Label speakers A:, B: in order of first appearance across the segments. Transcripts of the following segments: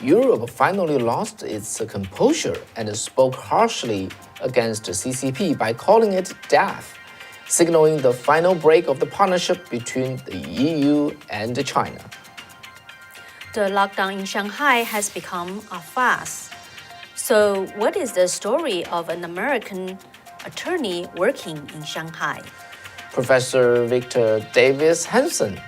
A: Europe finally lost its composure and spoke harshly against the CCP by calling it death, signaling the final break of the partnership between the EU and China.
B: The lockdown in Shanghai has become a farce. So, what is the story of an American attorney working in Shanghai?
A: Professor Victor Davis Hanson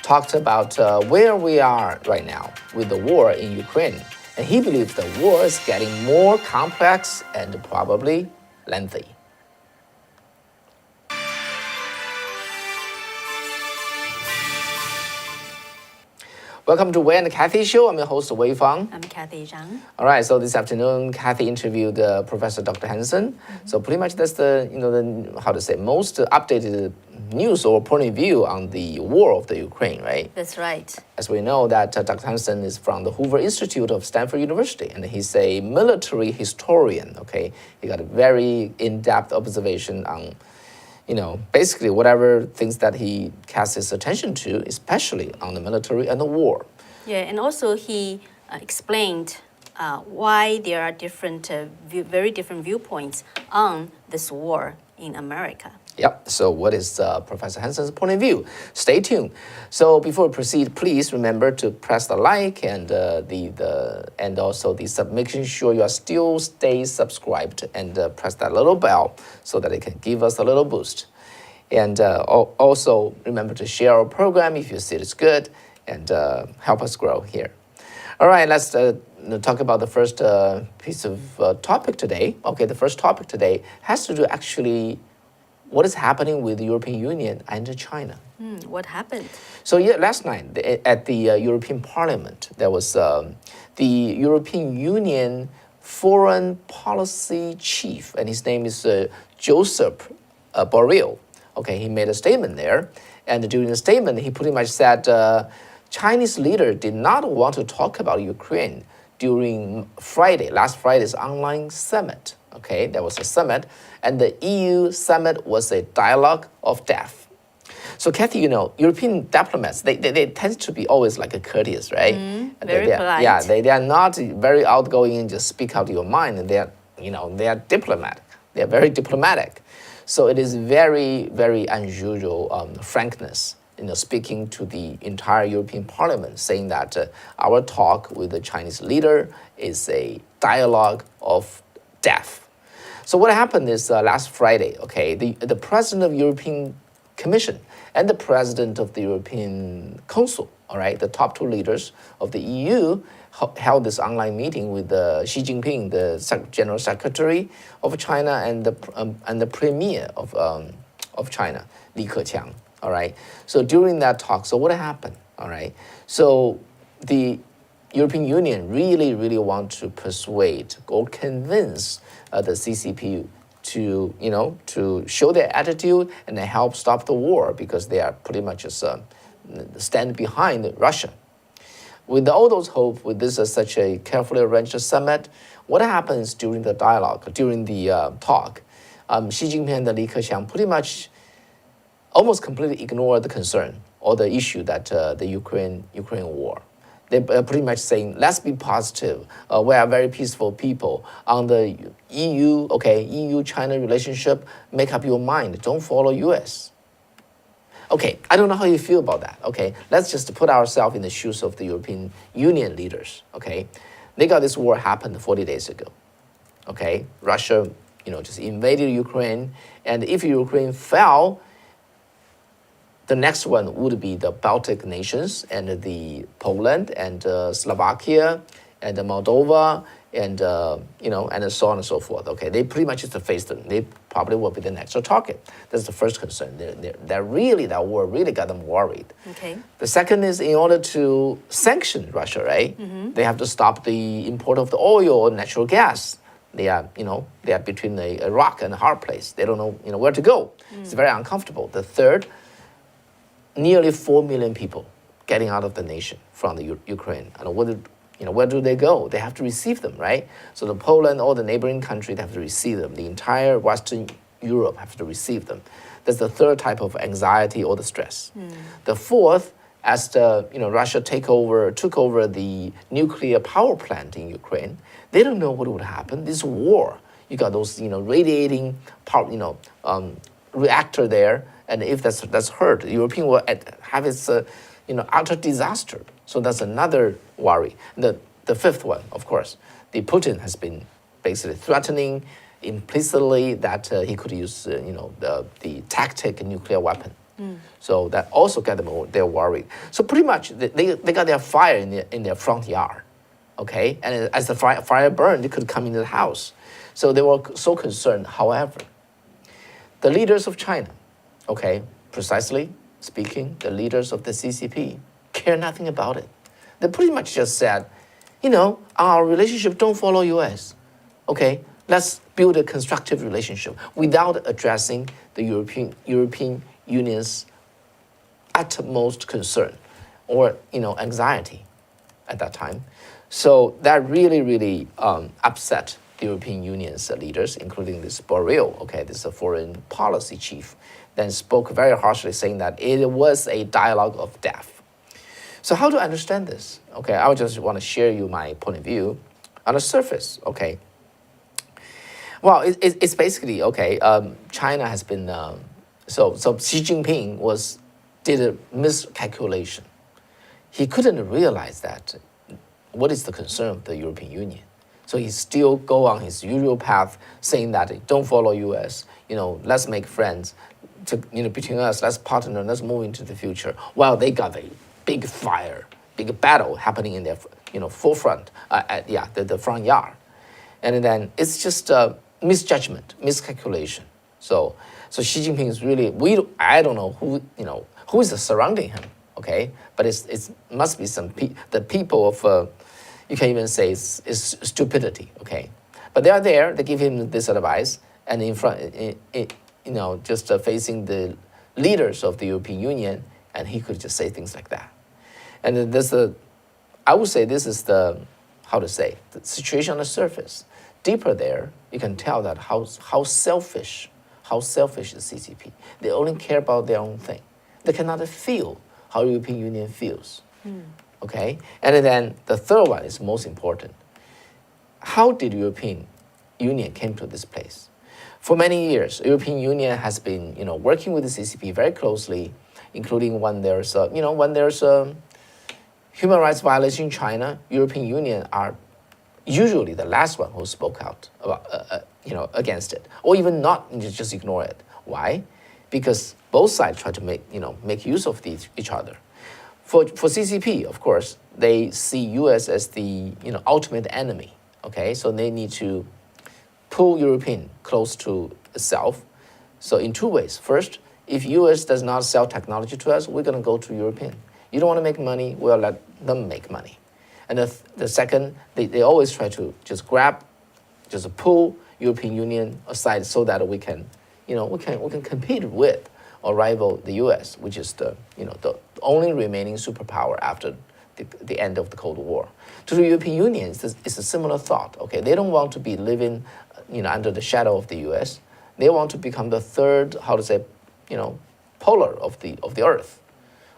A: talked about where we are right now with the war in Ukraine. And he believes the war is getting more complex and probably lengthy. Welcome to Wei and Kathy Show. I'm your host, Wei Fang.
B: I'm Kathy Zhang.
A: All right, so this afternoon, Kathy interviewed Professor Dr. Hanson. So pretty much that's the most updated news or point of view on the war of the Ukraine, right?
B: That's right.
A: As we know that Dr. Hanson is from the Hoover Institute of Stanford University, and he's a military historian, okay? He got a very in-depth observation on basically whatever things that he casts his attention to, especially on the military and the war.
B: Yeah, and also he explained why there are very different viewpoints on this war in America.
A: Yep. So what is Professor Hanson's point of view? Stay tuned. So before we proceed, please remember to press the like and also making sure you are still stay subscribed and press that little bell so that it can give us a little boost. And also remember to share our program if you see it's good and help us grow here. All right, let's talk about the first piece of topic today. Okay, the first topic today has to do actually what is happening with the European Union and China.
B: What happened?
A: So last night at the European Parliament, there was the European Union Foreign Policy Chief, and his name is Joseph Borrell. Okay, he made a statement there, and during the statement, he pretty much said Chinese leader did not want to talk about Ukraine during last Friday's online summit. Okay, there was a summit, and the EU summit was a dialogue of death. So, Kathy, European diplomats, they tend to be always like a courteous, right?
B: Very polite.
A: Yeah, they are not very outgoing and just speak out your mind. And they are diplomatic. They are very diplomatic. So it is very, very unusual frankness, speaking to the entire European Parliament, saying that our talk with the Chinese leader is a dialogue of death. So what happened is last Friday, okay, the president of the European Commission and the president of the European Council, all right, the top two leaders of the EU held this online meeting with Xi Jinping, the General Secretary of China, and the Premier of China, Li Keqiang. All right. So during that talk, so what happened? All right. So the European Union really, really want to persuade or convince the CCP to show their attitude and help stop the war because they are pretty much just stand behind Russia. With all those hope, with this such a carefully arranged summit, what happens during the dialogue, during the talk? Xi Jinping and Li Keqiang pretty much almost completely ignore the concern or the issue that the Ukraine war. They're pretty much saying, let's be positive. We are very peaceful people. On the EU-China relationship, make up your mind. Don't follow U.S. Okay, I don't know how you feel about that. Okay, let's just put ourselves in the shoes of the European Union leaders. Okay, they got this war happened 40 days ago. Okay, Russia, just invaded Ukraine, and if Ukraine fell, the next one would be the Baltic nations and the Poland and Slovakia and Moldova and so on and so forth. Okay, they pretty much just face them. They probably will be the next target. That's the first concern. That war really got them worried.
B: Okay.
A: The second is in order to sanction Russia, right? They have to stop the import of the oil or natural gas. They are between a rock and a hard place. They don't know where to go. It's very uncomfortable. The third, nearly 4 million people getting out of the nation from the Ukraine. And where do they go? They have to receive them, right? So the Poland, all the neighboring countries have to receive them. The entire Western Europe have to receive them. That's the third type of anxiety or the stress. The fourth as Russia took over the nuclear power plant in Ukraine, they don't know what would happen. This war, you got those radiating power, reactor there, and if that's hurt, the European will have its utter disaster. So that's another worry. The fifth one, of course, the Putin has been basically threatening implicitly that he could use the tactic nuclear weapon. So that also got them, they're worried. So pretty much they got their fire in their front yard, okay? And as the fire burned, it could come into the house. So they were so concerned. However, the leaders of China, okay, precisely speaking, the leaders of the CCP care nothing about it. They pretty much just said, our relationship don't follow US, okay? Let's build a constructive relationship without addressing the European Union's utmost concern or anxiety at that time. So that really, really upset the European Union's leaders, including this Borrell, okay, this is a foreign policy chief, then spoke very harshly, saying that it was a dialogue of death. So how to understand this? Okay, I just want to share you my point of view on the surface, okay. Well, it's basically, okay, China has been, so Xi Jinping did a miscalculation. He couldn't realize that what is the concern of the European Union. So he still go on his usual path, saying that don't follow US, let's make friends, between us, let's partner, let's move into the future. While they got a big fire, big battle happening in their, forefront, the front yard. And then it's just misjudgment, miscalculation. So Xi Jinping is really, I don't know who is surrounding him, okay? But it must be the people of, you can even say it's stupidity, okay? But they are there, they give him this advice, and in front, just facing the leaders of the European Union, and he could just say things like that. And then I would say this is the situation on the surface. Deeper there, you can tell that how selfish the CCP. They only care about their own thing. They cannot feel how the European Union feels. Okay? And then the third one is most important. How did the European Union came to this place? For many years, the European Union has been, working with the CCP very closely, including when there's a human rights violation in China. European Union are usually the last one who spoke out about, against it, or even not, just ignore it. Why? Because both sides try to make use of each other. For CCP, of course, they see U.S. as the ultimate enemy. Okay, so they need to pull European close to itself. So in two ways. First, if U.S. does not sell technology to us, we're going to go to European. You don't want to make money, we'll let them make money. And the second, they always try to just pull European Union aside so that we can compete with or rival the U.S., which is the only remaining superpower after the end of the Cold War. To the European Union, it's a similar thought. Okay, they don't want to be living, under the shadow of the U.S. They want to become the third, polar of the Earth.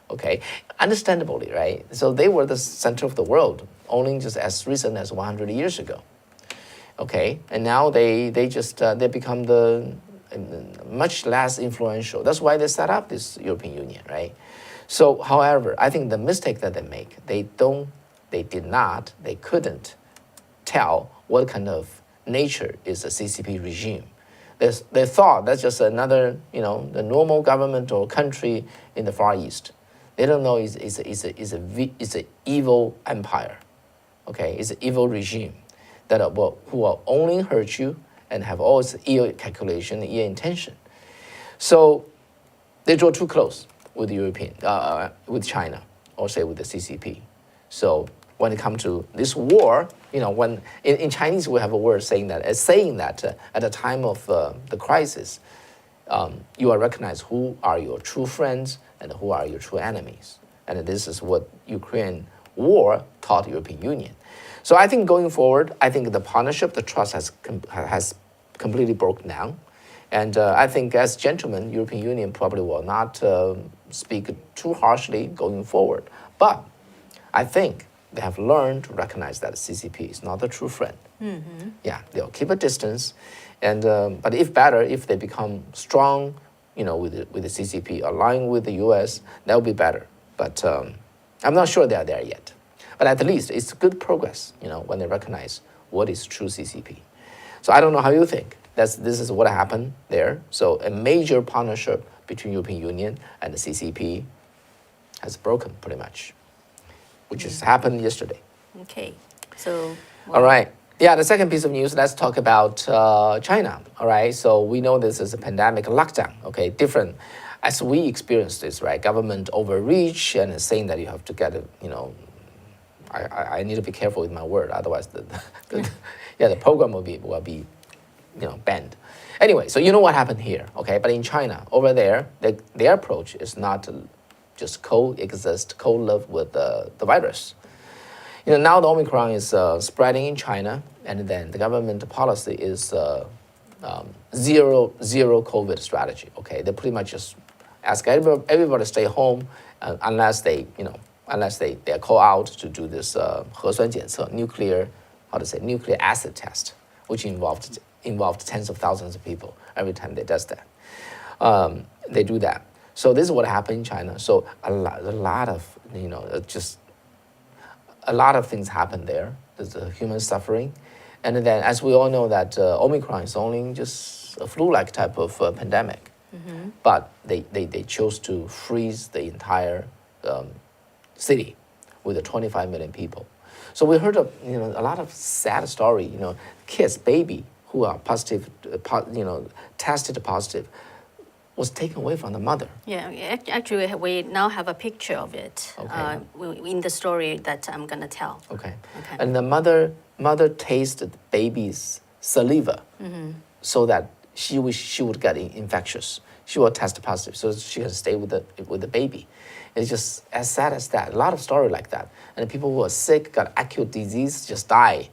A: Okay, understandably, right? So they were the center of the world only just as recent as 100 years ago. Okay, and now they become the much less influential. That's why they set up this European Union, right? So, however, I think the mistake that they make, they couldn't tell what kind of nature is the CCP regime. They thought that's just another, the normal government or country in the Far East. They don't know it's an evil empire, okay? It's an evil regime who will only hurt you and have always ill calculation, ill intention. So they draw too close with with China, or say with the CCP. So when it comes to this war, when in Chinese we have a word saying that at the time of the crisis, you are recognized who are your true friends and who are your true enemies. And this is what Ukraine war taught the European Union. So I think going forward, the partnership, the trust has completely broken down. And I think as gentlemen, European Union probably will not speak too harshly going forward. But I think they have learned to recognize that CCP is not a true friend. Yeah, they'll keep a distance, and but if better, if they become strong, with the CCP, aligning with the U.S., that would be better. But I'm not sure they are there yet. But at least it's good progress, when they recognize what is true CCP. So I don't know how you think. This is what happened there. So a major partnership between European Union and the CCP has broken pretty much, which just happened yesterday.
B: Okay, so.
A: All right. Yeah, the second piece of news, let's talk about China. All right. So we know this is a pandemic lockdown. Okay, different as we experienced this, right? Government overreach and saying that you have to get I need to be careful with my word, otherwise the program will be banned. Anyway, so you know what happened here, okay? But in China, over there, their approach is not to just coexist, co-live with the virus. Now the Omicron is spreading in China, and then the government policy is zero COVID strategy. Okay, they pretty much just ask everybody to stay home unless they are called out to do this 核酸检测, nuclear acid test, which involved tens of thousands of people every time they does that. They do that. So this is what happened in China. So a lot of a lot of things happen there. There's a human suffering. And then, as we all know, that Omicron is only just a flu-like type of pandemic. But they chose to freeze the entire city with the 25 million people. So we heard of a lot of sad story. Kids, baby who are positive, tested positive, was taken away from the mother.
B: Yeah, actually, we now have a picture of it in the story that I'm gonna tell.
A: Okay. And the mother tasted baby's saliva, so that she would get infectious. She will test positive, so she can stay with the baby. It's just as sad as that. A lot of story like that, and the people who are sick, got acute disease, just die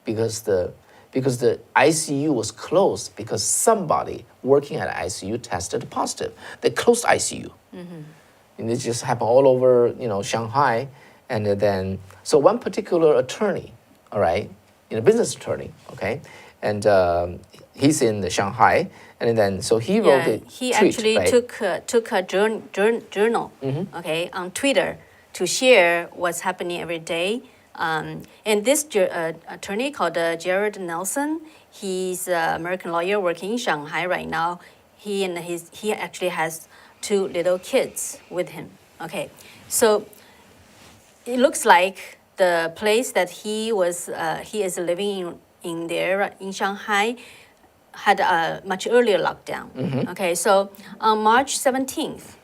A: because the ICU was closed because somebody working at ICU tested positive. They closed ICU. And it just happened all over, Shanghai. And then, so one particular attorney, all right, business attorney, okay, and he's in the Shanghai, and then so he wrote a
B: he
A: tweet,
B: actually
A: right?
B: took a journal, okay, on Twitter to share what's happening every day. And this attorney called Jared Nelson, he's an American lawyer working in Shanghai right now. He actually has 2 little kids with him. Okay, so it looks like the place that he is living in there in Shanghai had a much earlier lockdown. Okay, so on March 17th,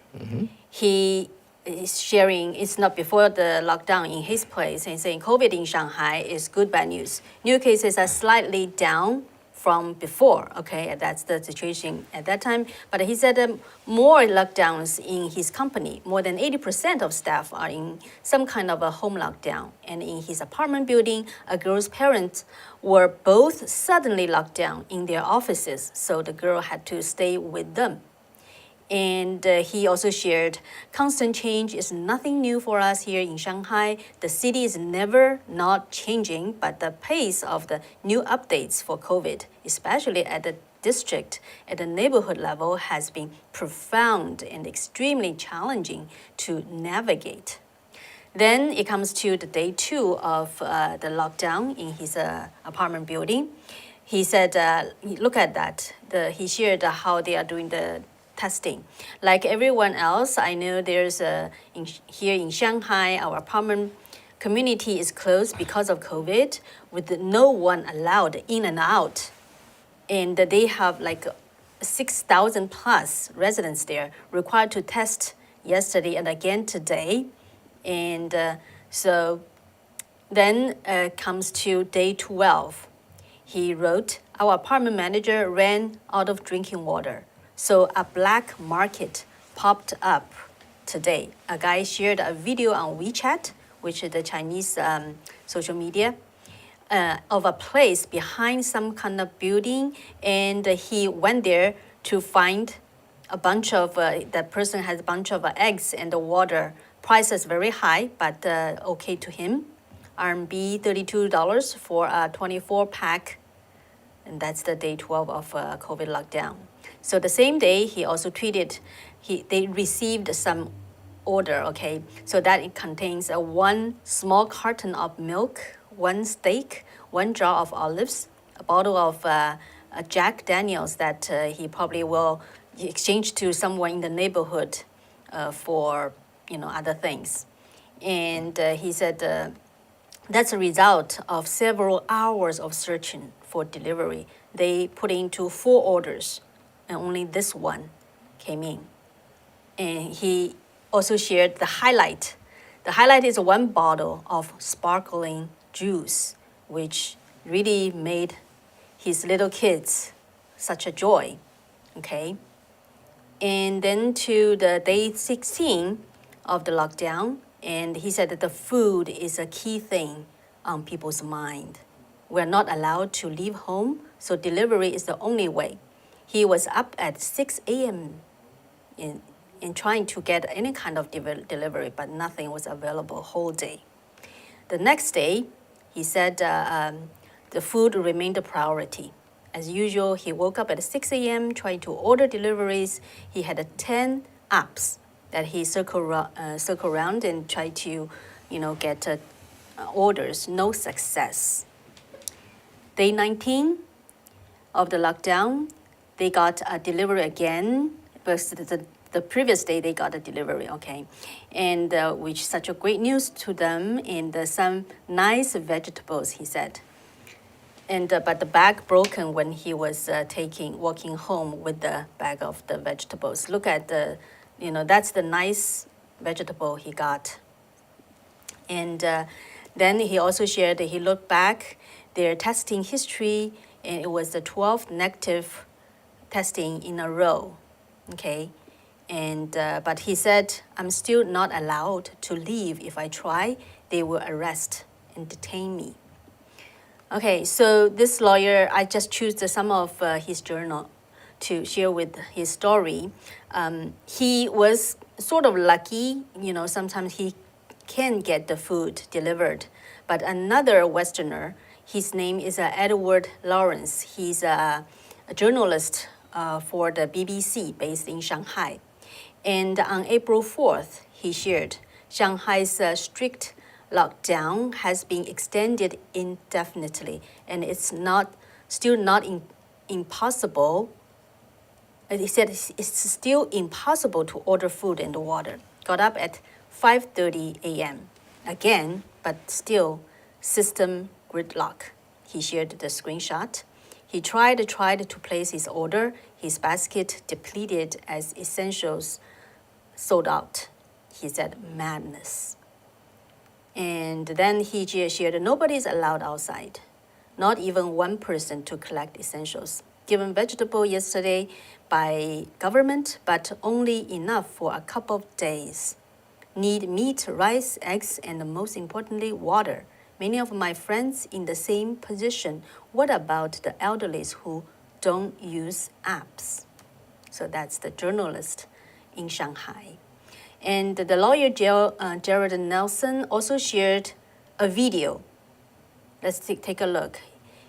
B: he is sharing, it's not before the lockdown in his place, and saying COVID in Shanghai is good bad news. New cases are slightly down from before, okay, that's the situation at that time. But he said more lockdowns in his company. More than 80% of staff are in some kind of a home lockdown. And in his apartment building, a girl's parents were both suddenly locked down in their offices, so the girl had to stay with them. And he also shared, constant change is nothing new for us here in Shanghai. The city is never not changing, but the pace of the new updates for COVID, especially at the district, at the neighborhood level, has been profound and extremely challenging to navigate. Then it comes to the day 2 of the lockdown in his apartment building. He said, look at that. He shared how they are doing the testing. Like everyone else, I know there's here in Shanghai, our apartment community is closed because of COVID, with no one allowed in and out. And they have like 6,000 plus residents there required to test yesterday and again today. And so then comes to day 12. He wrote, our apartment manager ran out of drinking water. So a black market popped up today. A guy shared a video on WeChat, which is the Chinese social media, of a place behind some kind of building. And he went there to find a bunch of, that person has a bunch of eggs and the water. Price is very high, but okay to him. RMB $32 for a 24-pack, and that's the day 12 of COVID lockdown. So the same day, he also tweeted, they received some order, okay? So that it contains one small carton of milk, one steak, one jar of olives, a bottle of Jack Daniels that he probably will exchange to someone in the neighborhood for other things. And he said that's a result of several hours of searching for delivery. They put into 4 orders, and only this one came in. And he also shared the highlight. The highlight is one bottle of sparkling juice, which really made his little kids such a joy, okay? And then to the day 16 of the lockdown, and he said that the food is a key thing on people's mind. We're not allowed to leave home, so delivery is the only way. He was up at 6 a.m. in trying to get any kind of delivery, but nothing was available whole day. The next day, he said the food remained a priority. As usual, he woke up at 6 a.m. trying to order deliveries. He had 10 apps that he circle around and try to, get orders. No success. Day 19 of the lockdown, they got a delivery again. But the previous day they got a delivery, okay, and which such a great news to them, and some nice vegetables, he said. And but the bag broken when he was walking home with the bag of the vegetables. Look at that's the nice vegetable he got. And then he also shared that he looked back their testing history, and it was the 12th negative testing in a row, okay. And but he said, I'm still not allowed to leave. If I try, they will arrest and detain me. Okay, so this lawyer, I just choose some of his journal to share with his story. He was sort of lucky, sometimes he can get the food delivered. But another Westerner, his name is Edward Lawrence. He's a journalist for the BBC based in Shanghai. And on April 4th, he shared Shanghai's strict lockdown has been extended indefinitely, and it's still not impossible. He said it's still impossible to order food and water. Got up at 5:30 a.m. again, but still system gridlock. He shared the screenshot. He tried to place his order. His basket depleted as essentials sold out. He said, madness. And then he shared, nobody's allowed outside, not even one person to collect essentials. Given vegetable yesterday by government, but only enough for a couple of days. Need meat, rice, eggs, and most importantly, water. Many of my friends in the same position. What about the elderly who don't use apps? So that's the journalist in Shanghai. And the lawyer Jared Nelson also shared a video. Let's take a look.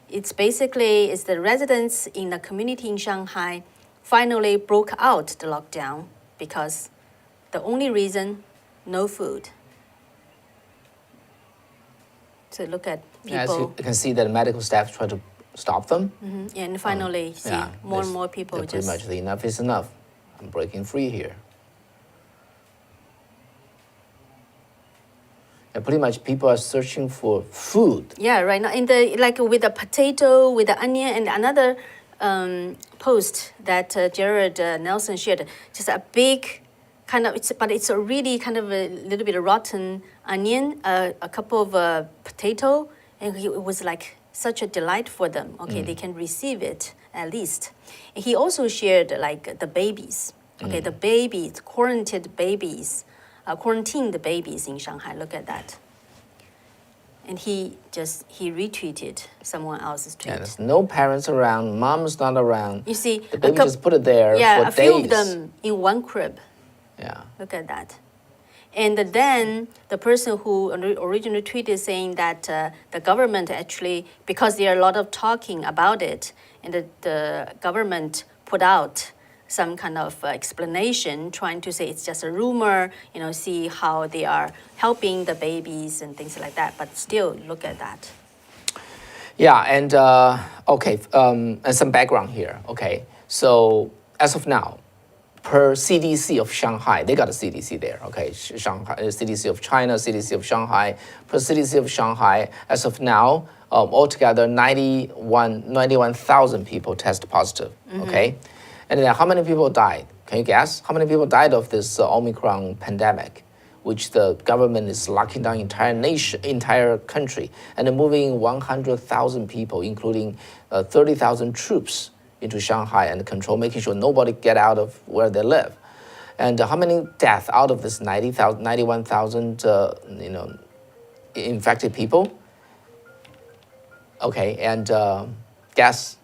B: It's the residents in the community in Shanghai finally broke out the lockdown because the only reason, no food. So look at people.
A: As you can see that medical staff try to stop them.
B: Mm-hmm. And finally more and more people just...
A: Pretty much the enough is enough. I'm breaking free here. And pretty much people are searching for food.
B: Yeah, right now with the potato, with the onion, and another post that Jared Nelson shared, just a big kind of, it's a really kind of a little bit of rotten onion, a couple of potato, and it was like such a delight for them. Okay, they can receive it at least. And he also shared like the babies. Okay, the babies, quarantined babies in Shanghai. Look at that. and he retweeted someone else's tweet.
A: Yeah, there's no parents around, mom's not around.
B: You see,
A: the baby just put it there for
B: a few
A: days.
B: of them in one crib.
A: Yeah.
B: Look at that. And then the person who originally tweeted saying that the government actually, because there are a lot of talking about it, and the government put out some kind of explanation trying to say it's just a rumor, see how they are helping the babies and things like that. But still, look at that.
A: Yeah, and and some background here. Okay, so as of now, per CDC of Shanghai, they got a CDC there. Okay, Shanghai, CDC of China, CDC of Shanghai. Per CDC of Shanghai, as of now, altogether 91,000 people test positive. Okay, and then how many people died? Can you guess? How many people died of this Omicron pandemic, which the government is locking down entire country, and then moving 100,000 people, including 30,000 troops into Shanghai and control, making sure nobody get out of where they live. And how many deaths out of this 91,000 infected people? Okay, and guess.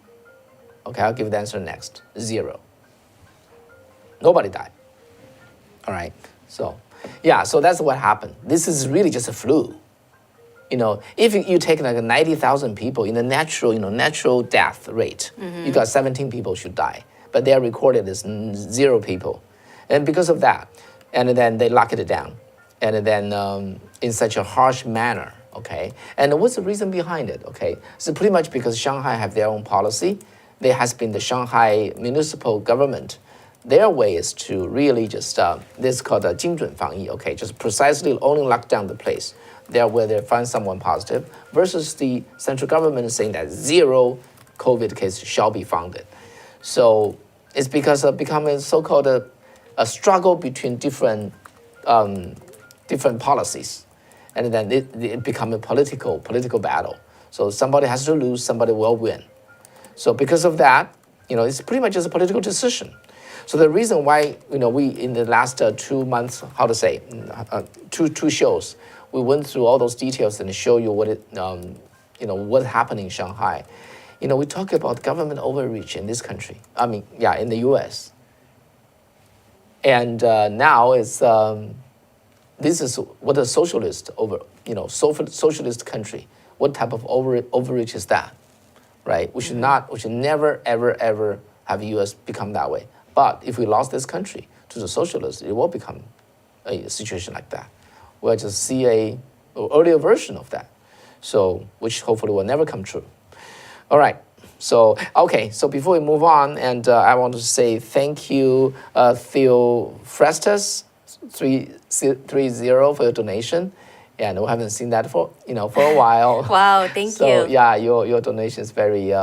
A: Okay, I'll give you the answer next. 0. Nobody died. All right, so yeah, so that's what happened. This is really just a flu. If you take like 90,000 people in the natural death rate, you got 17 people should die, but they are recorded as 0 people, and because of that, and then they lock it down, and then in such a harsh manner. Okay, and what's the reason behind it? Okay, so pretty much because Shanghai have their own policy. There has been the Shanghai municipal government. Their way is to really just this is called 精准防疫. Okay, just precisely only lock down the place there where they find someone positive, versus the central government saying that 0 COVID cases shall be founded. So it's because of becoming so-called a struggle between different policies, and then it become a political battle. So somebody has to lose, somebody will win. So because of that, it's pretty much just a political decision. So the reason why we in the last 2 months, two shows, we went through all those details and show you what what's happening in Shanghai. We talk about government overreach in this country. In the U.S. And now it's this is what a socialist socialist country. What type of overreach is that, right? We should never ever have U.S. become that way. But if we lost this country to the socialists, it will become a situation like that. We'll just see an earlier version of that, so which hopefully will never come true. All right. So before we move on, and I want to say thank you, Theophrastus 330 for your donation, and we haven't seen that for a while.
B: Wow, thank you.
A: So yeah, your donation is very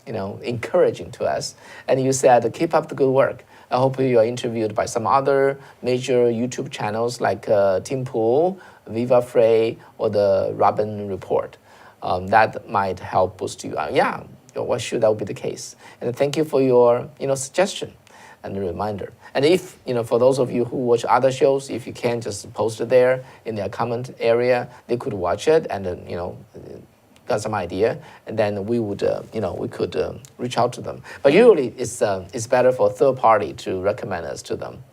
A: encouraging to us. And you said keep up the good work. I hope you are interviewed by some other major YouTube channels like Tim Pool, Viva Frey, or the Robin Report. That might help boost you. Well, sure, that would be the case. And thank you for your suggestion and the reminder. And if for those of you who watch other shows, if you can just post it there in their comment area, they could watch it and then got some idea, and then we would we could reach out to them. But usually it's better for a third party to recommend us to them.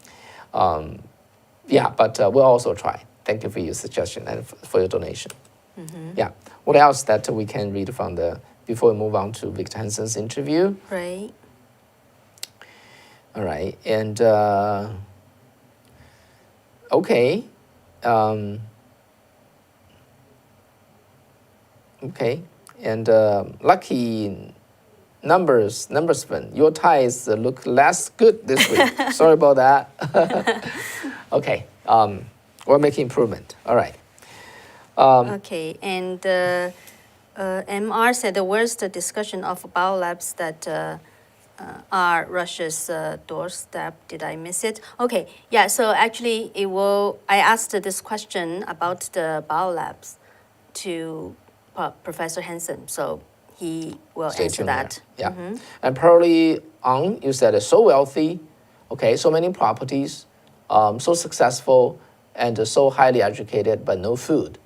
A: But we'll also try. Thank you for your suggestion and for your donation. Yeah. What else that we can read from before we move on to Victor Hanson's interview?
B: Right.
A: All right, and okay. Okay, and lucky numbersman, your ties look less good this week. Sorry about that. Okay, we're making improvement. All right.
B: Okay, and MR said, where's the discussion of biolabs that are Russia's doorstep? Did I miss it? Okay, yeah, so actually I asked this question about the biolabs to Professor Hanson, so he will answer that.
A: There. Yeah, and probably you said so wealthy, okay, so many properties, so successful, and so highly educated, but no food,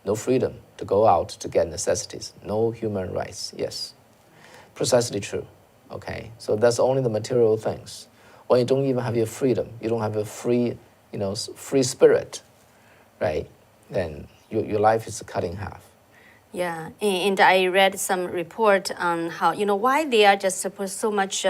A: no freedom. to go out to get necessities. No human rights. Yes, precisely true. Okay, so that's only the material things. When you don't even have your freedom, you don't have a free, free spirit, right? Then your life is cut in half.
B: Yeah, and I read some report on how, why they are just supposed so much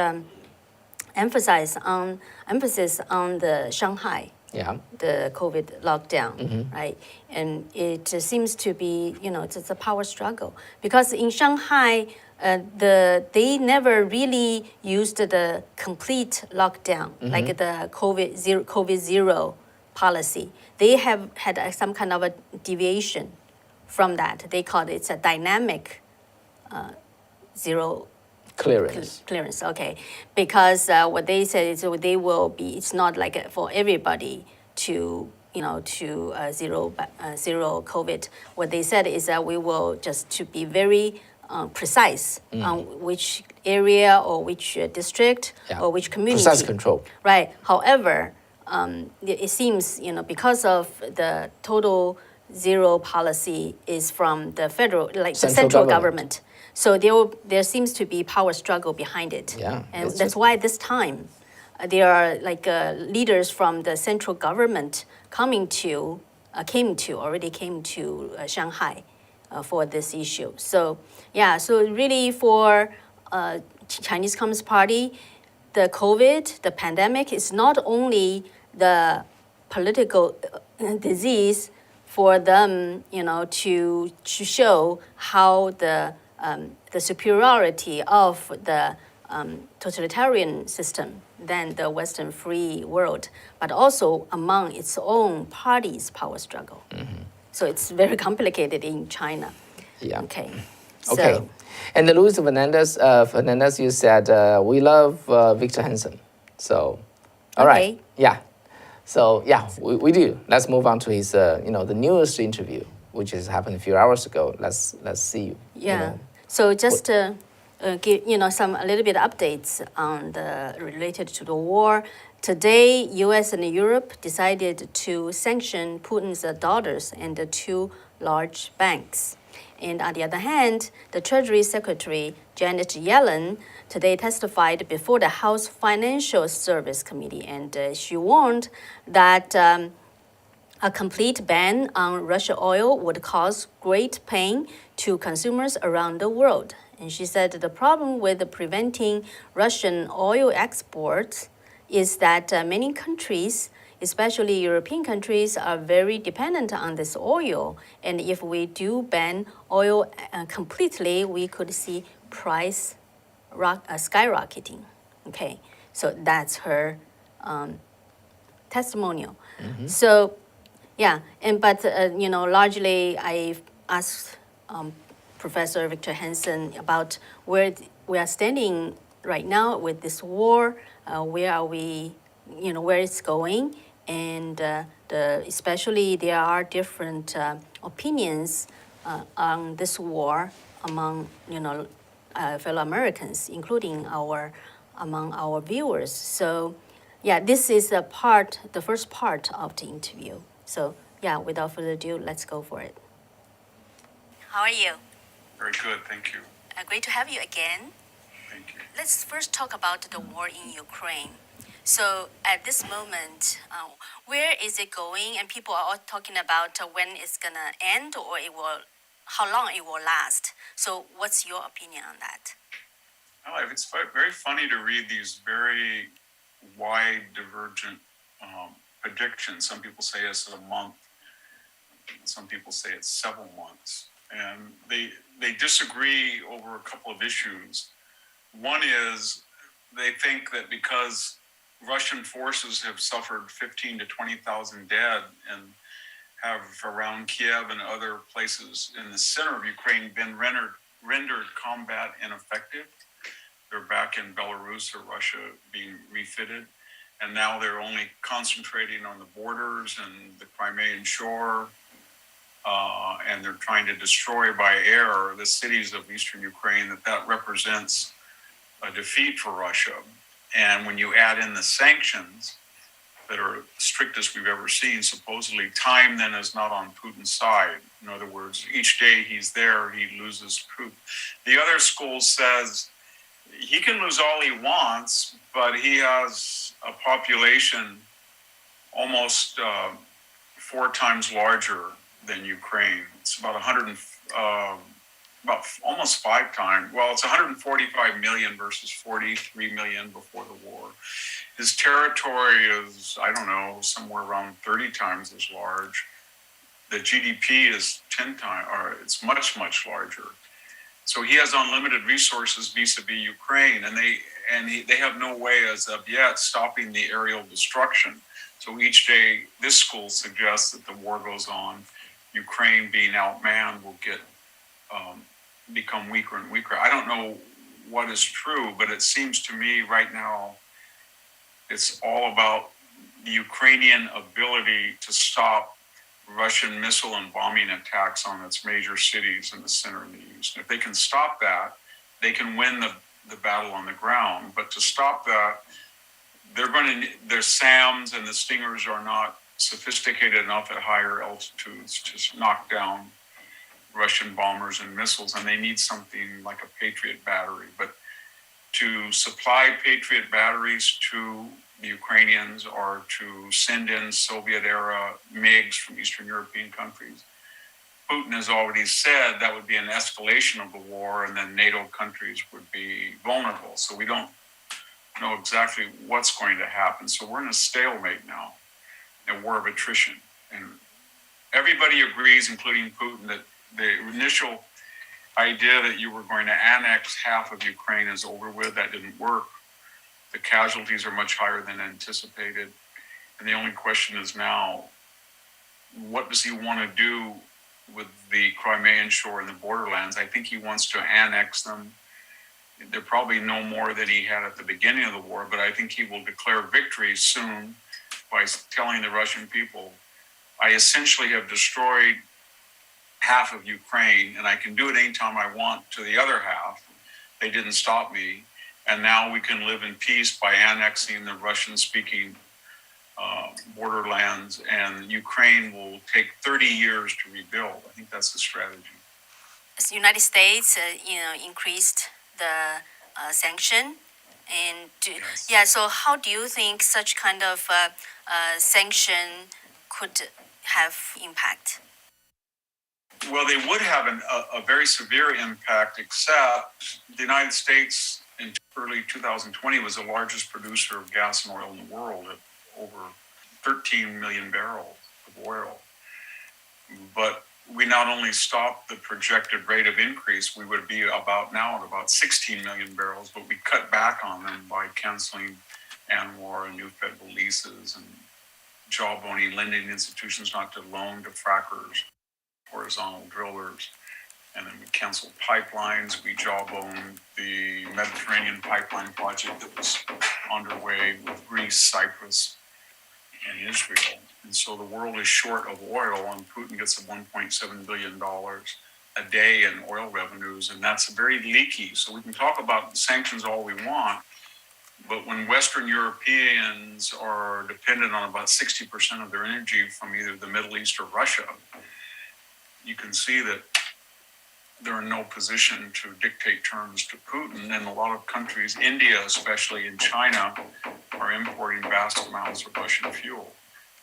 B: emphasis on the Shanghai,
A: Yeah.
B: the COVID lockdown, right? And it seems to be, it's a power struggle because in Shanghai, they never really used the complete lockdown, like the COVID zero policy. They have had some kind of a deviation from that. They call it a dynamic zero
A: Clearance.
B: Okay, because what they said is they will be. It's not like for everybody to zero COVID. What they said is that we will just to be very precise on which area or which district or which community.
A: Precise control.
B: Right. However, it seems because of the total zero policy is from the federal, like the central government. So there seems to be power struggle behind it.
A: Yeah,
B: and that's why this time there are like leaders from the central government came to Shanghai for this issue. So so really for Chinese Communist Party, the COVID, the pandemic is not only the political disease for them, to show how the superiority of the totalitarian system than the Western free world, but also among its own party's power struggle. So it's very complicated in China.
A: Yeah.
B: Okay.
A: Okay. And the Luis Fernandez, you said we love Victor Hanson. So, all right. Yeah. So yeah, we do. Let's move on to his the newest interview, which has happened a few hours ago. Let's see.
B: Yeah. So just to give some a little bit updates on the related to the war. Today, U.S. and Europe decided to sanction Putin's daughters and the two large banks. And on the other hand, the Treasury Secretary, Janet Yellen, today testified before the House Financial Service Committee, and she warned that a complete ban on Russian oil would cause great pain to consumers around the world. And she said the problem with preventing Russian oil exports is that many countries, especially European countries, are very dependent on this oil. And if we do ban oil completely, we could see price skyrocketing. Okay, so that's her testimonial. So, but largely I asked Professor Victor Hanson about where we are standing right now with this war. Where are we? Where it's going, and especially there are different opinions on this war among fellow Americans, including among our viewers. So, this is the first part of the interview. So, without further ado, let's go for it. How are you?
C: Very good, thank you.
B: Great to have you again.
C: Thank you.
B: Let's first talk about the war in Ukraine. So at this moment, where is it going? And people are all talking about when it's gonna end, or how long it will last. So what's your opinion on that?
C: Well, it's very funny to read these very wide, divergent predictions. Some people say it's a month. Some people say it's several months. And they disagree over a couple of issues. One is they think that because Russian forces have suffered 15 to 20,000 dead and have around Kiev and other places in the center of Ukraine been rendered combat ineffective. They're back in Belarus or Russia being refitted. And now they're only concentrating on the borders and the Crimean shore. And they're trying to destroy by air the cities of eastern Ukraine, that represents a defeat for Russia. And when you add in the sanctions, that are the strictest we've ever seen. Supposedly, time then is not on Putin's side. In other words, each day he's there, he loses troops. The other school says he can lose all he wants, but he has a population almost 4 times larger than Ukraine. It's about 100, about almost 5 times. Well, it's 145 million versus 43 million before the war. His territory is, I don't know, somewhere around 30 times as large. The GDP is 10 times, or it's much, much larger. So he has unlimited resources vis-a-vis Ukraine, and they have no way as of yet stopping the aerial destruction. So each day, this school suggests that the war goes on. Ukraine, being outmanned, will become weaker and weaker. I don't know what is true, but it seems to me right now it's all about the Ukrainian ability to stop Russian missile and bombing attacks on its major cities in the center and the east. If they can stop that, they can win the battle on the ground. But to stop that, their SAMs and the Stingers are not sophisticated enough at higher altitudes to knock down Russian bombers and missiles, and they need something like a Patriot battery. But to supply Patriot batteries to the Ukrainians or to send in Soviet-era MiGs from Eastern European countries, Putin has already said that would be an escalation of the war, and then NATO countries would be vulnerable. So we don't know exactly what's going to happen. So we're in a stalemate now, a war of attrition. And everybody agrees, including Putin, that the initial idea that you were going to annex half of Ukraine is over with. That didn't work. The casualties are much higher than anticipated. And the only question is now, what does he want to do with the Crimean shore and the borderlands? I think he wants to annex them. They're probably no more than he had at the beginning of the war, but I think he will declare victory soon by telling the Russian people, I essentially have destroyed half of Ukraine, and I can do it anytime I want to the other half. They didn't stop me. And now we can live in peace by annexing the Russian-speaking borderlands, and Ukraine will take 30 years to rebuild. I think that's the strategy.
B: As the United States, increased the sanction, and
C: Yes.
B: yeah. So how do you think such kind of sanction could have impact?
C: Well, they would have a very severe impact, except the United States in early 2020 was the largest producer of gas and oil in the world at over 13 million barrels of oil. But we not only stopped the projected rate of increase, we would be now at about 16 million barrels, but we cut back on them by canceling ANWR and new federal leases and jawboning lending institutions not to loan to frackers, horizontal drillers. And then we canceled pipelines. We jawboned the Mediterranean pipeline project that was underway with Greece, Cyprus, and Israel. And so the world is short of oil, and Putin gets $1.7 billion a day in oil revenues, and that's very leaky. So we can talk about sanctions all we want, but when Western Europeans are dependent on about 60% of their energy from either the Middle East or Russia, you can see that they're in no position to dictate terms to Putin. And a lot of countries, India especially, and China, are importing vast amounts of Russian fuel.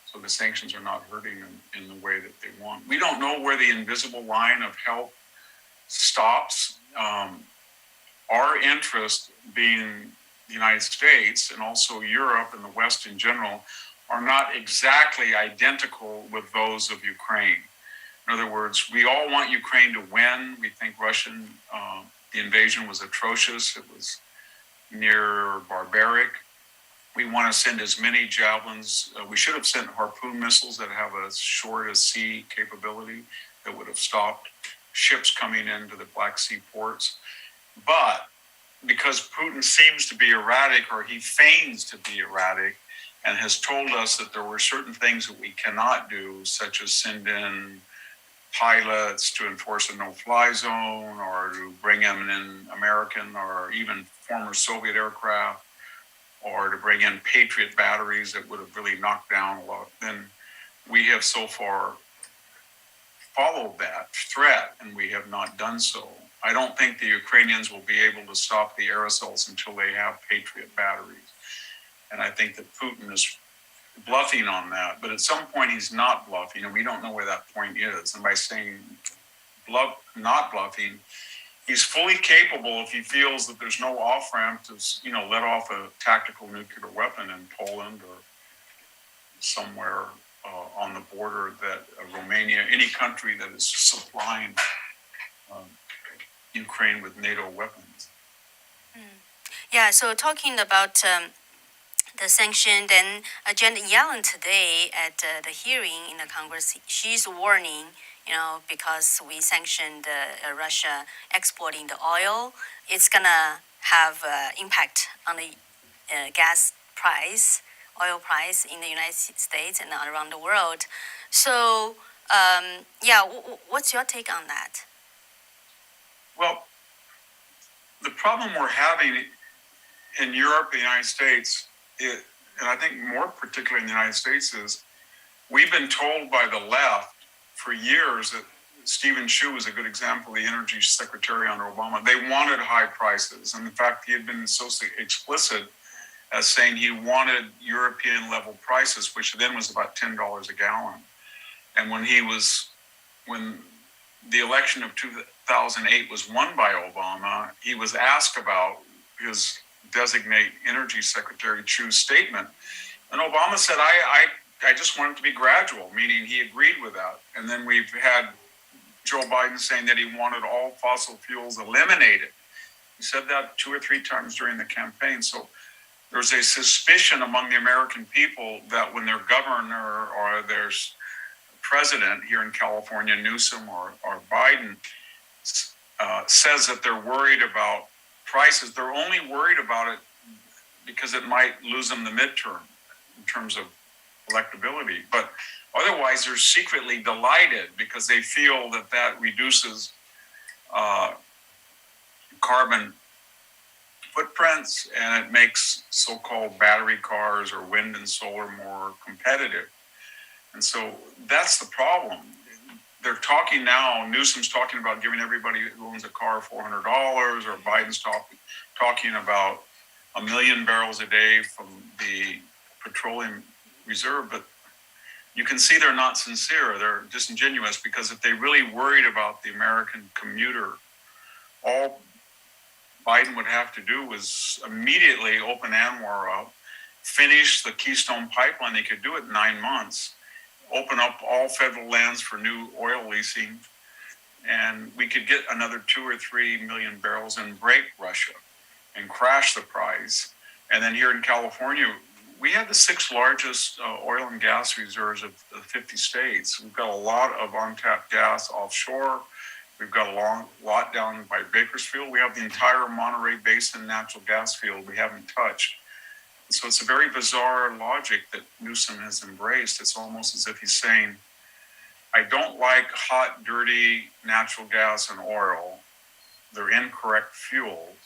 C: So the sanctions are not hurting them in the way that they want. We don't know where the invisible line of help stops. Our interest, being the United States and also Europe and the West in general, are not exactly identical with those of Ukraine. In other words, we all want Ukraine to win. We think the invasion was atrocious. It was near barbaric. We want to send as many javelins. We should have sent Harpoon missiles that have a shore-to-sea capability that would have stopped ships coming into the Black Sea ports. But because Putin seems to be erratic, or he feigns to be erratic, and has told us that there were certain things that we cannot do, such as send in pilots to enforce a no-fly zone, or to bring in American or even former Soviet aircraft, or to bring in Patriot batteries that would have really knocked down a lot, then we have so far followed that threat, and we have not done so. I don't think the Ukrainians will be able to stop the aerosols until they have Patriot batteries. And I think that Putin is bluffing on that. But at some point, he's not bluffing, and we don't know where that point is. And by saying not bluffing, he's fully capable, if he feels that there's no off-ramp, to let off a tactical nuclear weapon in Poland or somewhere on the border, that Romania, any country that is supplying Ukraine with NATO weapons.
B: Yeah, so talking about the sanction, then Janet Yellen today at the hearing in the Congress, she's warning, because we sanctioned Russia exporting the oil, it's gonna have impact on the gas price, oil price in the United States and around the world. So, what's your take on that?
C: Well, the problem we're having in Europe, the United States, and I think more particularly in the United States, is we've been told by the left for years that Stephen Chu is a good example, the energy secretary under Obama. They wanted high prices. And in fact, he had been so explicit as saying he wanted European level prices, which then was about $10 a gallon. And when the election of 2008 was won by Obama, he was asked about his designate energy secretary Chu's statement. And Obama said, I just want it to be gradual, meaning he agreed with that. And then we've had Joe Biden saying that he wanted all fossil fuels eliminated. He said that 2 or 3 times during the campaign. So there's a suspicion among the American people that when their governor or their president here in California, Newsom or Biden, says that they're worried about prices, they're only worried about it because it might lose them the midterm in terms of electability. But otherwise, they're secretly delighted because they feel that reduces carbon footprints, and it makes so-called battery cars or wind and solar more competitive. And so that's the problem. They're talking now, Newsom's talking about giving everybody who owns a car $400, or Biden's talking about 1 million barrels a day from the petroleum reserve. But you can see they're not sincere. They're disingenuous, because if they really worried about the American commuter, all Biden would have to do was immediately open ANWR up, finish the Keystone Pipeline. They could do it in 9 months. Open up all federal lands for new oil leasing, and we could get another 2 or 3 million barrels and break Russia and crash the price. And then here in California, we have the 6th largest oil and gas reserves of the 50 states. We've got a lot of untapped gas offshore. We've got a lot down by Bakersfield. We have the entire Monterey Basin natural gas field we haven't touched. So it's a very bizarre logic that Newsom has embraced. It's almost as if he's saying, I don't like hot, dirty natural gas and oil. They're incorrect fuels.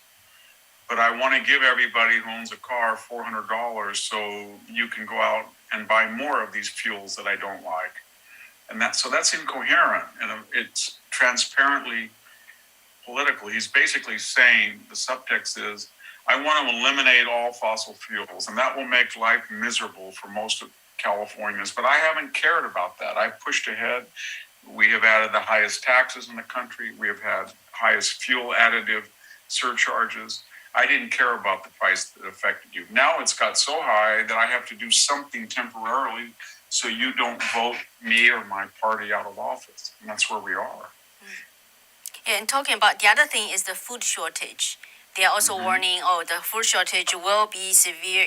C: But I want to give everybody who owns a car $400 so you can go out and buy more of these fuels that I don't like. And that's incoherent, and it's transparently political. He's basically saying, the subtext is, I want to eliminate all fossil fuels, and that will make life miserable for most of Californians. But I haven't cared about that. I've pushed ahead. We have added the highest taxes in the country. We have had highest fuel additive surcharges. I didn't care about the price that affected you. Now it's got so high that I have to do something temporarily so you don't vote me or my party out of office. And that's where we are.
B: And talking about the other thing is the food shortage. They are also warning, the food shortage will be severe,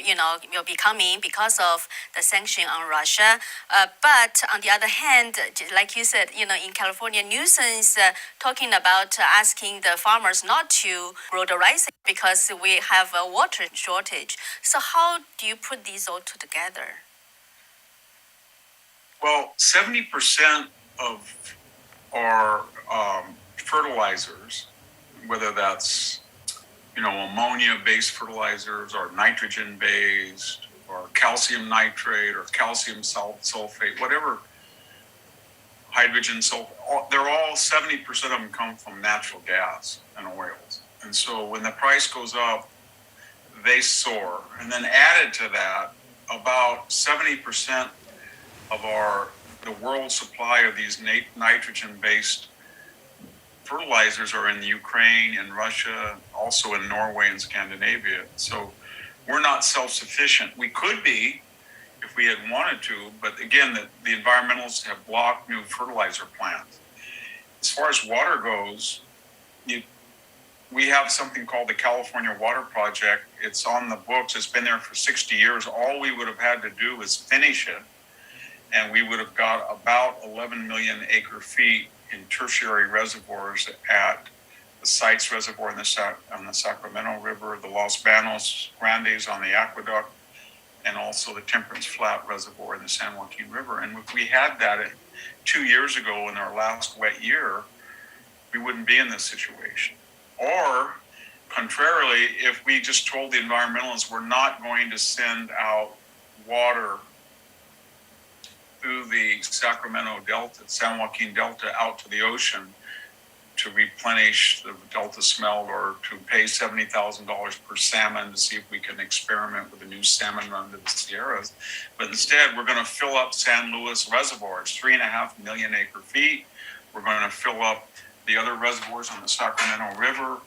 B: will be coming because of the sanction on Russia. But on the other hand, like you said, in California, Newsom is talking about asking the farmers not to grow the rice because we have a water shortage. So how do you put these all together?
C: Well, 70% of our fertilizers, whether that's ammonia-based fertilizers or nitrogen-based or calcium nitrate or calcium sulfate, whatever, hydrogen sulfate, they're all 70% of them come from natural gas and oils. And so when the price goes up, they soar. And then added to that, about 70% of the world supply of these nitrogen-based fertilizers are in Ukraine and Russia, also in Norway and Scandinavia. So we're not self-sufficient. We could be if we had wanted to, but again, the environmentalists have blocked new fertilizer plants. As far as water goes, we have something called the California Water Project. It's on the books. It's been there for 60 years. All we would have had to do is finish it, and we would have got about 11 million acre feet in tertiary reservoirs at the Sites Reservoir on the Sacramento River, the Los Banos Grandes on the aqueduct, and also the Temperance Flat Reservoir in the San Joaquin River. And if we had that 2 years ago in our last wet year, we wouldn't be in this situation. Or, contrarily, if we just told the environmentalists we're not going to send out water through the Sacramento Delta, San Joaquin Delta, out to the ocean to replenish the Delta smelt or to pay $70,000 per salmon to see if we can experiment with a new salmon run to the Sierras. But instead, we're going to fill up San Luis reservoirs, 3.5 million acre feet. We're going to fill up the other reservoirs on the Sacramento River,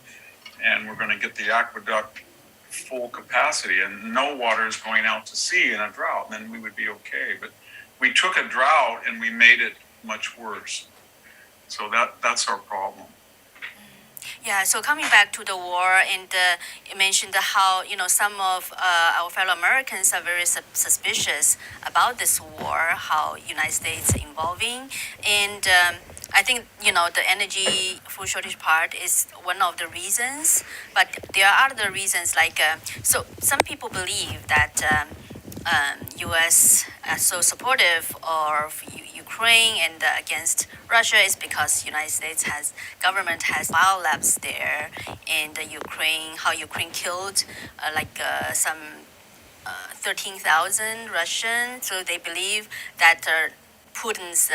C: and we're going to get the aqueduct full capacity, and no water is going out to sea in a drought. Then we would be okay. But we took a drought and we made it much worse. So that's our problem.
B: Yeah, so coming back to the war, and you mentioned how some of our fellow Americans are very suspicious about this war, how United States involving, and I think the energy food shortage part is one of the reasons, but there are other reasons like so some people believe that U.S. are so supportive of Ukraine and against Russia is because United States government has biolabs there, and how Ukraine killed some 13,000 Russians. So they believe that Putin's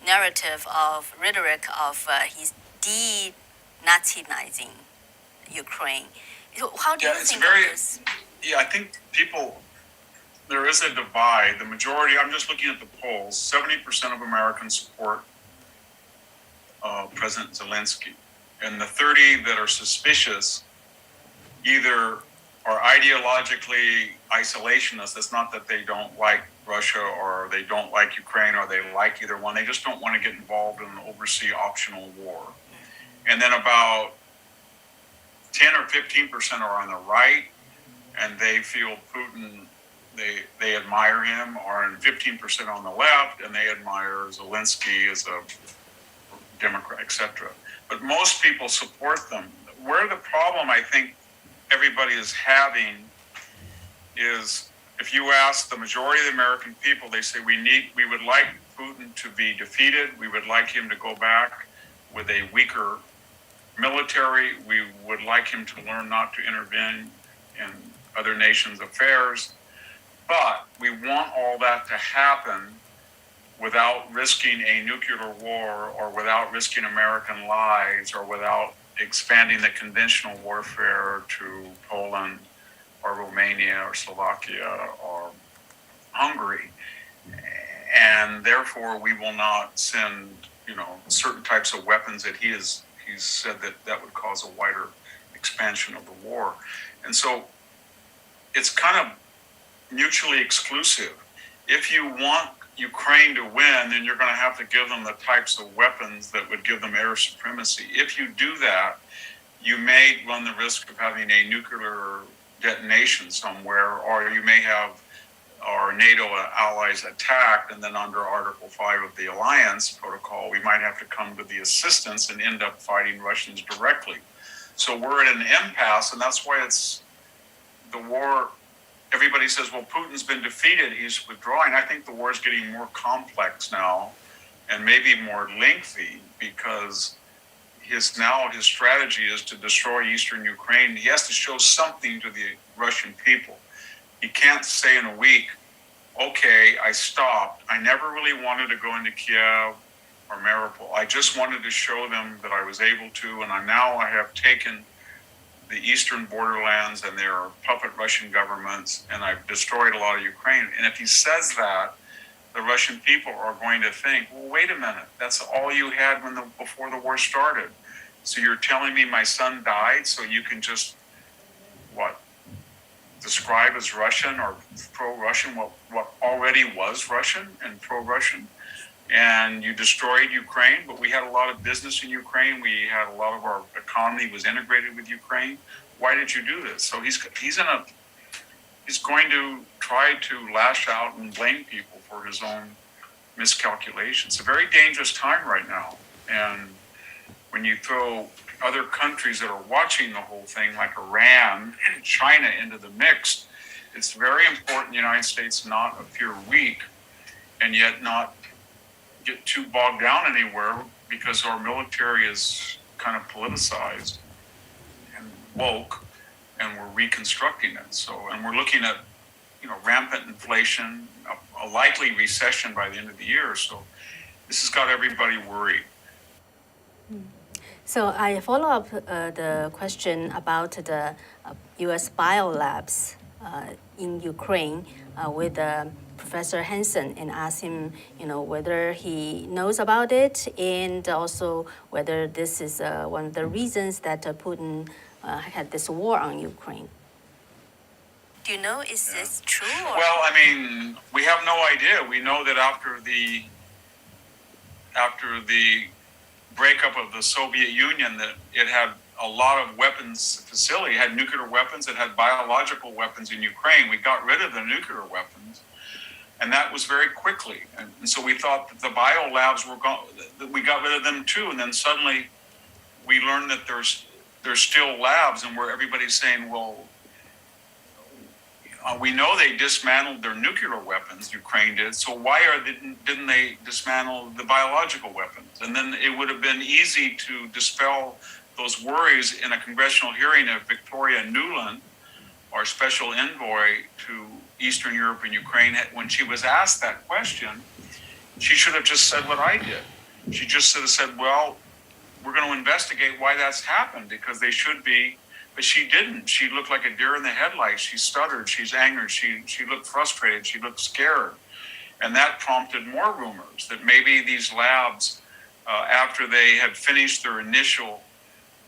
B: narrative of rhetoric of his denazizing Ukraine. So how do you think of this?
C: Yeah, I think there is a divide. The majority, I'm just looking at the polls, 70% of Americans support President Zelensky. And the 30 that are suspicious either are ideologically isolationists. It's not that they don't like Russia or they don't like Ukraine or they like either one. They just don't want to get involved in an overseas optional war. And then about 10 or 15% are on the right, and they feel Putin, they admire him, or 15% on the left, and they admire Zelensky as a Democrat, etc. But most people support them. Where the problem, I think, everybody is having is if you ask the majority of the American people, they say we would like Putin to be defeated. We would like him to go back with a weaker military. We would like him to learn not to intervene in other nations' affairs. But we want all that to happen without risking a nuclear war or without risking American lives or without expanding the conventional warfare to Poland or Romania or Slovakia or Hungary. And therefore, we will not send, certain types of weapons that he's said that would cause a wider expansion of the war. And so it's kind of mutually exclusive. If you want Ukraine to win, then you're going to have to give them the types of weapons that would give them air supremacy. If you do that, you may run the risk of having a nuclear detonation somewhere, or you may have our NATO allies attacked, and then under Article 5 of the Alliance Protocol, we might have to come to the assistance and end up fighting Russians directly. So we're at an impasse, and that's why it's the war. Everybody says, well, Putin's been defeated, he's withdrawing. I think the war is getting more complex now and maybe more lengthy because his strategy is to destroy eastern Ukraine. He has to show something to the Russian people. He can't say in a week, okay, I stopped. I never really wanted to go into Kiev or Mariupol. I just wanted to show them that I was able to, and I have taken the eastern borderlands and there are puppet Russian governments, and I've destroyed a lot of Ukraine. And if he says that, the Russian people are going to think, well, wait a minute, that's all you had before the war started. So you're telling me my son died so you can just, describe as Russian or pro-Russian what already was Russian and pro-Russian? And you destroyed Ukraine, but we had a lot of business in Ukraine. We had a lot of our economy was integrated with Ukraine. Why did you do this? So he's going to try to lash out and blame people for his own miscalculations. It's a very dangerous time right now. And when you throw other countries that are watching the whole thing, like Iran and China, into the mix, it's very important the United States not appear weak and yet not get too bogged down anywhere, because our military is kind of politicized and woke, and we're reconstructing it. So, and we're looking at, rampant inflation, a likely recession by the end of the year. So this has got everybody worried.
B: So I follow up the question about the U.S. biolabs in Ukraine with Professor Hanson, and ask him, whether he knows about it, and also whether this is one of the reasons that Putin had this war on Ukraine. Do you know, is this true? Or?
C: Well, I mean, we have no idea. We know that after the breakup of the Soviet Union, that it had a lot of weapons facility, it had nuclear weapons, it had biological weapons in Ukraine. We got rid of the nuclear weapons, and that was very quickly. And so we thought that the biolabs were gone, that we got rid of them too. And then suddenly we learned that there's still labs, and where everybody's saying, well, we know they dismantled their nuclear weapons, Ukraine did, so why didn't they dismantle the biological weapons? And then it would have been easy to dispel those worries in a congressional hearing of Victoria Nuland, our special envoy to Eastern Europe and Ukraine. When she was asked that question, she should have just said what I did. She just should have said, well, we're going to investigate why that's happened, because they should be. But she didn't. She looked like a deer in the headlights. She stuttered. She's angered. She looked frustrated. She looked scared. And that prompted more rumors that maybe these labs, after they had finished their initial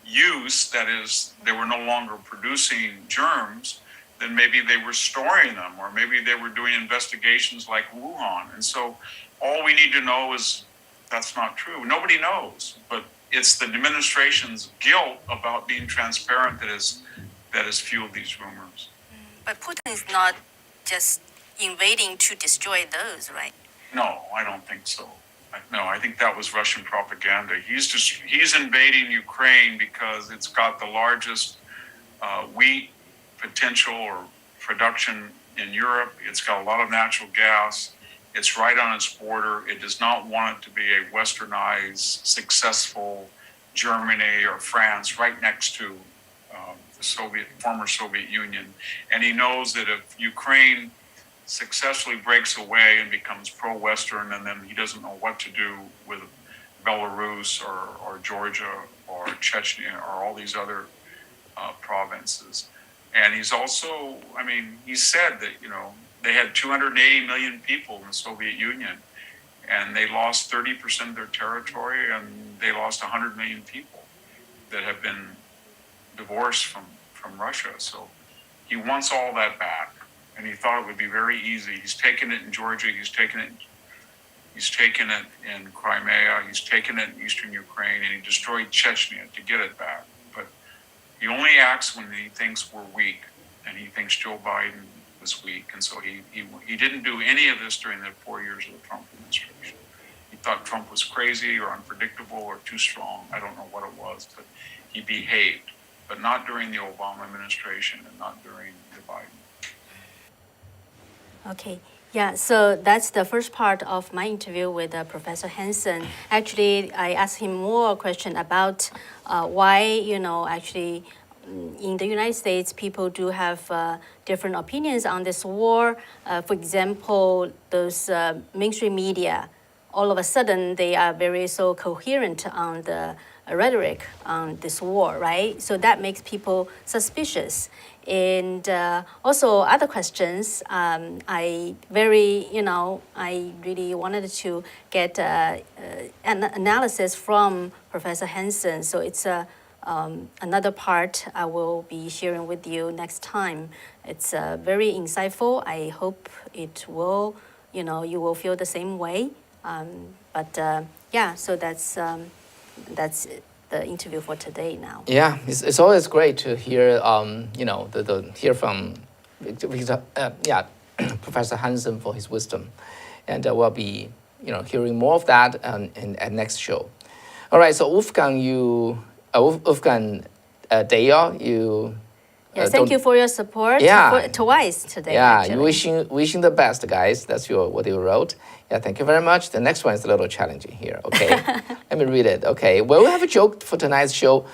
C: use, that is, they were no longer producing germs, then maybe they were storing them, or maybe they were doing investigations like Wuhan. And so all we need to know is that's not true. Nobody knows, but it's the administration's guilt about being transparent that has fueled these rumors.
B: But Putin is not just invading to destroy those, right?
C: No, I don't think so. No, I think that was Russian propaganda. He's invading Ukraine because it's got the largest wheat potential or production in Europe. It's got a lot of natural gas. It's right on its border. It does not want it to be a westernized, successful Germany or France right next to the former Soviet Union. And he knows that if Ukraine successfully breaks away and becomes pro-Western, and then he doesn't know what to do with Belarus or Georgia or Chechnya or all these other provinces. And he's also, he said that, they had 280 million people in the Soviet Union, and they lost 30% of their territory, and they lost 100 million people that have been divorced from Russia. So he wants all that back, and he thought it would be very easy. He's taken it in Georgia, he's taken it in Crimea, he's taken it in eastern Ukraine, and he destroyed Chechnya to get it back. But he only acts when he thinks we're weak, and he thinks Joe Biden was weak, and so he didn't do any of this during the 4 years of the Trump administration. He thought Trump was crazy or unpredictable or too strong. I don't know what it was, but he behaved, but not during the Obama administration and not during the Biden.
B: Okay. Yeah, so that's the first part of my interview with Professor Hanson. Actually, I asked him more question about why, actually in the United States, people do have different opinions on this war. For example, those mainstream media, all of a sudden they are very so coherent on the rhetoric on this war, right? So that makes people suspicious. And also other questions, I really wanted to get an analysis from Professor Hanson. So it's another part I will be sharing with you next time. It's very insightful. I hope it will, you will feel the same way. So that's the interview for today now.
A: Yeah, it's always great to hear, hear from Professor Hanson for his wisdom. And we'll be, hearing more of that at next show. All right, so Wolfgang, Dale, you...
B: Yes, thank you for your support twice today.
A: Yeah,
B: actually.
A: you wishing the best, guys. That's what you wrote. Yeah, thank you very much. The next one is a little challenging here. Okay, let me read it. Okay, well, we have a joke for tonight's show.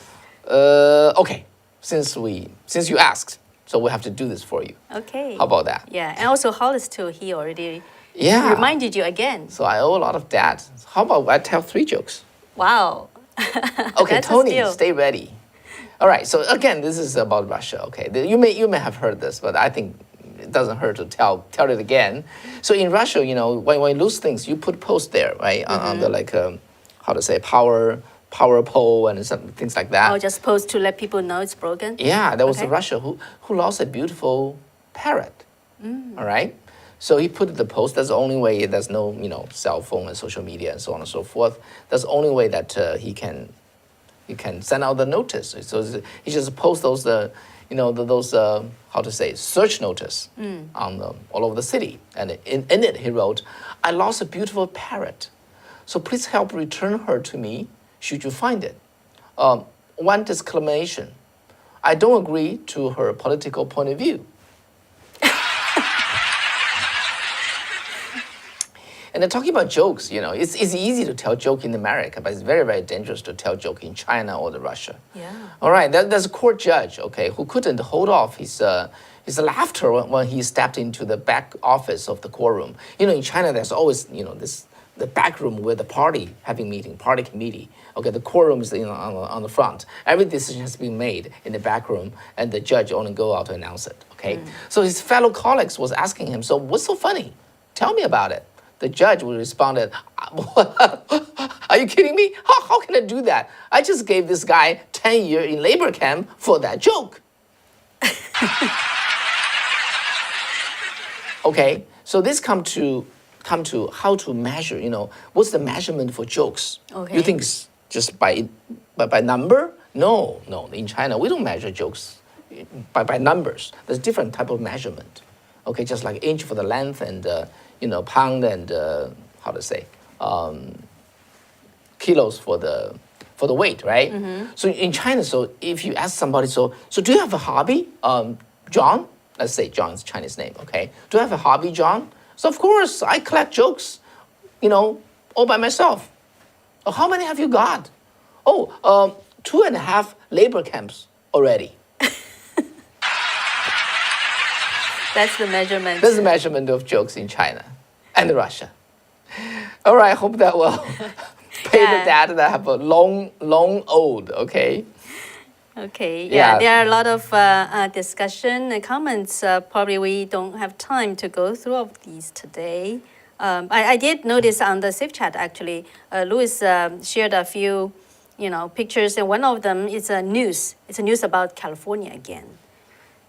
A: Okay, since you asked, so we have to do this for you.
B: Okay.
A: How about that?
B: Yeah, and also Hollis too. He already reminded you again.
A: So I owe a lot of that. How about I tell 3 jokes?
B: Wow.
A: Okay, Tony, stay ready. All right. So again, this is about Russia. Okay, you may have heard this, but I think it doesn't hurt to tell it again. So in Russia, when you lose things, you put posts there, right, on the power pole and some things like that.
B: Oh, just post to let people know it's broken.
A: Yeah, there was a Russia who lost a beautiful parrot. All right. So he put the post. That's the only way. There's no cell phone and social media and so on and so forth. That's the only way that he can send out the notice. So he just posts those, search notice on all over the city. And in it, he wrote, "I lost a beautiful parrot. So please help return her to me, should you find it. One disclamation. I don't agree to her political point of view." And then talking about jokes, it's easy to tell joke in America, but it's very, very dangerous to tell joke in China or Russia.
B: Yeah.
A: All right, there's a court judge, okay, who couldn't hold off his laughter when he stepped into the back office of the courtroom. In China, there's always, the back room where the party committee. Okay, the courtroom is on the front. Every decision has been made in the back room, and the judge only go out to announce it. Okay, so his fellow colleagues was asking him, "So what's so funny? Tell me about it." The judge responded, "Are you kidding me? How can I do that? I just gave this guy 10 years in labor camp for that joke." Okay, so this come to how to measure. What's the measurement for jokes?
B: Okay.
A: You think it's just by number? No. In China, we don't measure jokes by numbers. There's different type of measurement. Okay, just like inch for the length and pound and kilos for the weight, right? So in China, so if you ask somebody, so do you have a hobby, John? Let's say John's Chinese name, okay? Do you have a hobby, John? So of course I collect jokes, all by myself. Oh, how many have you got? 2.5 labor camps already.
B: That's the measurement.
A: That's the measurement of jokes in China and Russia. All right, I hope that will pay the data that have a long old, okay?
B: Okay,
A: Yeah.
B: there are a lot of discussion and comments. Probably we don't have time to go through all of these today. I did notice on the Safe Chat, actually, Louis shared a few, pictures, and one of them is a news. It's a news about California again.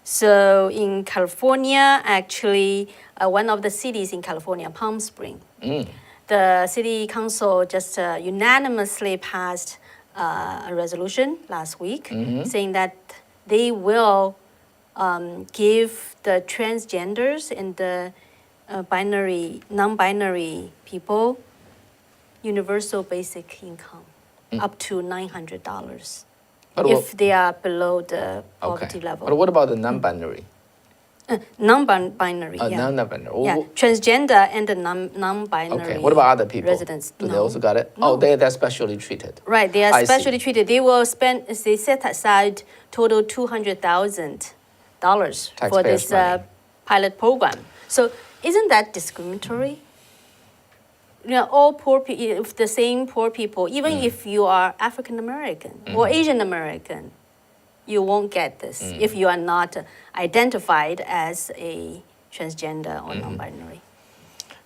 B: So in California, actually, one of the cities in California, Palm Springs, the city council just unanimously passed a resolution last week saying that they will give the transgenders and the non-binary people universal basic income up to $900 if they are below the poverty level.
A: But what about the non-binary?
B: Non-binary. Yeah.
A: Non-binary.
B: Yeah, transgender and the non-binary.
A: Okay. What about other people?
B: Residents?
A: Do they
B: No.
A: also got it?
B: No.
A: Oh, they're specially treated.
B: Right, they are
A: I see.
B: specially treated. They will spend. They set aside total $200,000 for
A: Taxpayers'
B: this
A: money.
B: pilot program. So isn't that discriminatory? You know, all poor people, if the same poor people, even if you are African American or Asian American, you won't get this if you are not identified as a transgender or non-binary.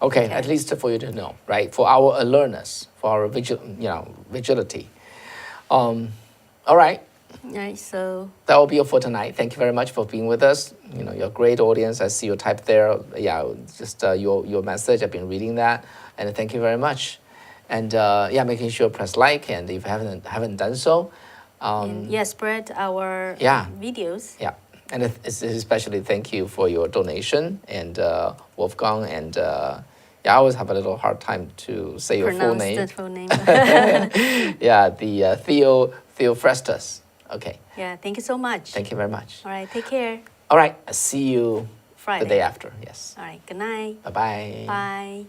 A: Okay,
B: Okay.
A: at least for you to know, right? For our alertness, for our vigility. All right,
B: Right, so
A: that will be it for tonight. Thank you very much for being with us. You know, you're a great audience. I see you type there. Yeah, just your message. I've been reading that, and thank you very much. And yeah, making sure press like, and if you haven't done so,
B: and yeah, spread our
A: yeah.
B: videos.
A: yeah. And especially thank you for your donation, and Wolfgang, and yeah, I always have a little hard time to say your full
B: Pronounce
A: name.
B: the full name.
A: Yeah, the Theophrastus. Okay,
B: Yeah, thank you so much.
A: thank you very much.
B: All right, take care.
A: All right, I'll see you
B: Friday.
A: the day after. Yes.
B: All right, good night.
A: Bye-bye.
B: Bye.